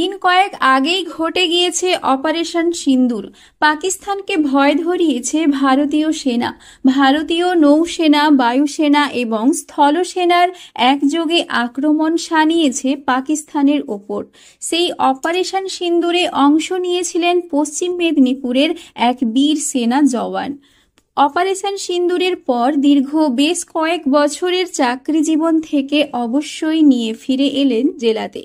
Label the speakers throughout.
Speaker 1: দিন কয়েক আগেই ঘটে গিয়েছে অপারেশন সিন্দুর। পাকিস্তানকে ভয় ধরিয়েছে ভারতীয় সেনা। ভারতীয় নৌসেনা, বায়ুসেনা এবং স্থলসেনার একযোগে আক্রমণ শানিয়েছে পাকিস্তানের ওপর। সেই অপারেশন সিন্দুরে অংশ নিয়েছিলেন পশ্চিম মেদিনীপুরের এক বীর সেনা জওয়ান। অপারেশন সিন্দুরের পর দীর্ঘ বেশ কয়েক বছরের চাকরি জীবন থেকে অবশ্যই নিয়ে ফিরে এলেন জেলাতে।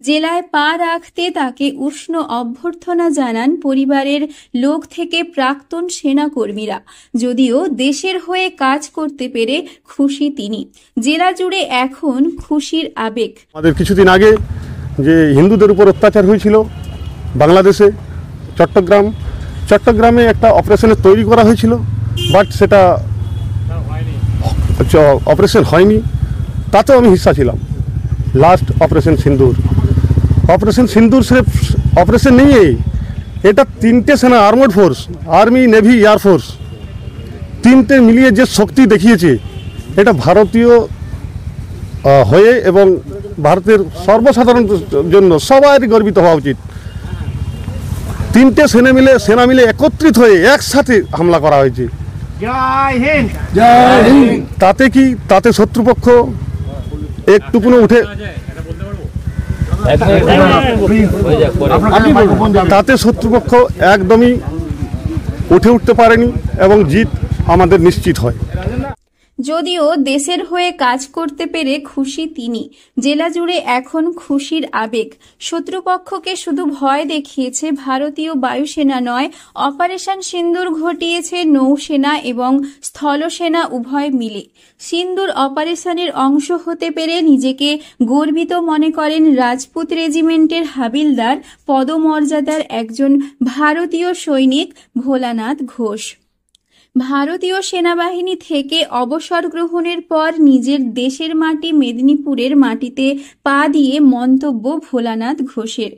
Speaker 1: জেলায় পা রাখতে তাকে উষ্ণ অভ্যর্থনা জানান পরিবারের লোক থেকে প্রাক্তন সেনাকর্মীরা। যদিও দেশের হয়ে কাজ করতে পেরে খুশি তিনি। জেলা জুড়ে এখন খুশির আবেগ।
Speaker 2: আমাদের কিছুদিন আগে যে হিন্দুদের উপর অত্যাচার হয়েছিল বাংলাদেশে, চট্টগ্রামে একটা অপারেশনের তৈরি করা হয়েছিল, বাট সেটা অপারেশন হয়নি। তাতেও আমি হিস্সা ছিলাম। লাস্ট অপারেশন সিন্দুর সির্ফ অপারেশন নেই, এটা তিনটে সেনা, armed force, army, navy, air force, তিনটে মিলিয়ে যে শক্তি দেখিয়েছে, এটা ভারতীয় হয়ে এবং ভারতের সর্বসাধারণ জন্য সবারই গর্বিত হওয়া উচিত। তিনটে সেনা মিলে একত্রিত হয়ে একসাথে হামলা করা হয়েছে। তাতে শত্রুপক্ষ একটুকুনো উঠে একদমই উঠতে পারেনি এবং জিত আমাদের নিশ্চিত হয়।
Speaker 1: যদিও দেশের হয়ে কাজ করতে পেরে খুশি তিনি। জেলা জুড়ে এখন খুশির আবেগ। শত্রুপক্ষকে শুধু ভয় দেখিয়েছে ভারতীয় বায়ুসেনা নয়, অপারেশন সিন্দুর ঘটিয়েছে নৌসেনা এবং স্থলসেনা উভয় মিলে। সিন্দুর অপারেশনের অংশ হতে পেরে নিজেকে গর্বিত মনে করেন রাজপুত রেজিমেন্টের হাবিলদার পদমর্যাদার একজন ভারতীয় সৈনিক ভোলানাথ ঘোষ। ভারতীয় সেনাবাহিনী থেকে অবসর গ্রহণের পর নিজের দেশের মাটি মেদিনীপুরের মাটিতে পা দিয়ে মন্তব্য ভোলানাথ ঘোষের।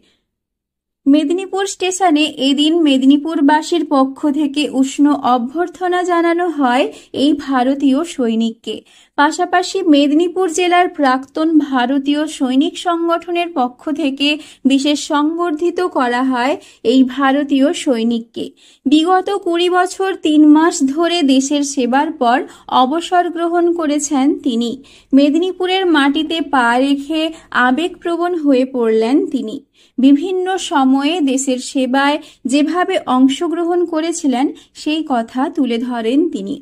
Speaker 1: মেদিনীপুর স্টেশনে এদিন মেদিনীপুরবাসীর পক্ষ থেকে উষ্ণ অভ্যর্থনা জানানো হয় এই ভারতীয় সৈনিককে। পাশাপাশি মেদিনীপুর জেলার প্রাক্তন ভারতীয় সৈনিক সংগঠনের পক্ষ থেকে বিশেষ সংবর্ধিত করা হয় এই ভারতীয় সৈনিককে। বিগত 20 বছর 3 মাস ধরে দেশের সেবার পর অবসর গ্রহণ করেছেন তিনি। মেদিনীপুরের মাটিতে পা রেখে আবেগপ্রবণ হয়ে পড়লেন তিনি। বিভিন্ন সময়ে দেশের সেবায় যেভাবে অংশগ্রহণ করেছিলেন সেই কথা তুলে ধরেন তিনি।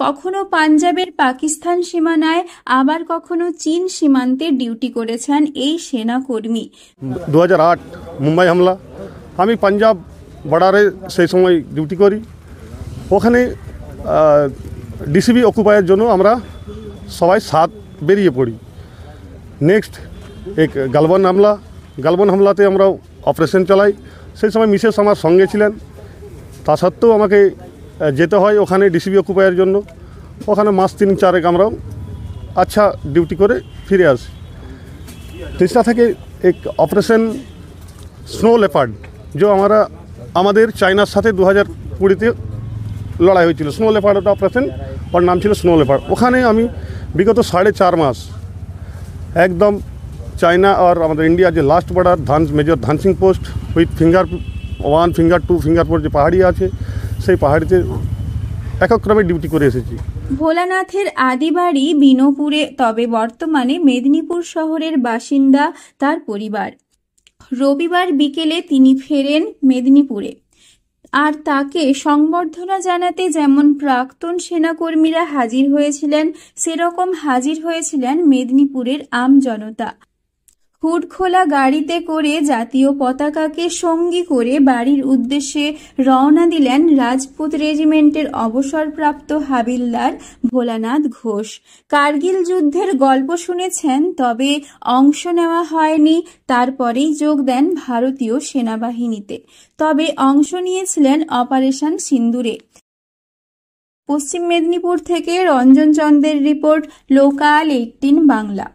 Speaker 1: কখনো পাঞ্জাবের পাকিস্তান সীমানায়, আবার কখনো চীন সীমান্তে ডিউটি করেছেন এই সেনাকর্মী।
Speaker 2: 2008 মুম্বাই হামলা, আমি পাঞ্জাব বর্ডারে সেই সময় ডিউটি করি। ওখানে ডিসিবি অকুপায়ের জন্য আমরা সবাই সাথ বেরিয়ে পড়ি। নেক্সট এক গালবন হামলাতে আমরা অপারেশন চালাই। সেই সময় মিসেস আমার সঙ্গে ছিলেন, তা সত্ত্বেও আমাকে যেতে হয় ওখানে ডিসিবি অকুপায়ের জন্য। ওখানে মাস 3-4 আমরাও আচ্ছা ডিউটি করে ফিরে আসি। তিস্তা থেকে এক অপারেশন স্নো লেপার্ড, যে আমাদের চায়নার সাথে 2020-তে লড়াই হয়েছিল। স্নো লেপার্ড ওটা অপারেশন, ওর নাম ছিল স্নো লেপার্ড। ওখানে আমি বিগত 4.5 মাস একদম চায়না আর আমাদের ইন্ডিয়া যে লাস্ট বর্ডার মেজর ধান Singh post with finger 1, finger 2, finger 4 যে পাহাড়ি আছে, সেই পাহাড়িতে একক্রমে ডিউটি করে এসেছি।
Speaker 1: ভোলানাথের আদি বাড়ি বিনোপুরে, তবে বর্তমানে মেদিনীপুর শহরের বাসিন্দা তার পরিবার। রবিবার বিকেলে তিনি ফেরেন মেদিনীপুরে। আর তাকে সংবর্ধনা জানাতে যেমন প্রাক্তন সেনাকর্মীরা হাজির হয়েছিলেন, সেরকম হাজির হয়েছিলেন মেদিনীপুরের আমজনতা। হুড খোলা গাড়িতে করে জাতীয় পতাকাকে সঙ্গী করে বাড়ির উদ্দেশ্যে রওনা দিলেন রাজপুত রেজিমেন্টের অবসরপ্রাপ্ত হাবিলদার ভোলানাথ ঘোষ। কার্গিল যুদ্ধের গল্প শুনেছেন, তবে অংশ নেওয়া হয়নি। তারপরেই যোগ দেন ভারতীয় সেনাবাহিনীতে, তবে অংশ নিয়েছিলেন অপারেশন সিন্দুরে। পশ্চিম মেদিনীপুর থেকে রঞ্জন চন্দ্রের রিপোর্ট, লোকাল 18 বাংলা।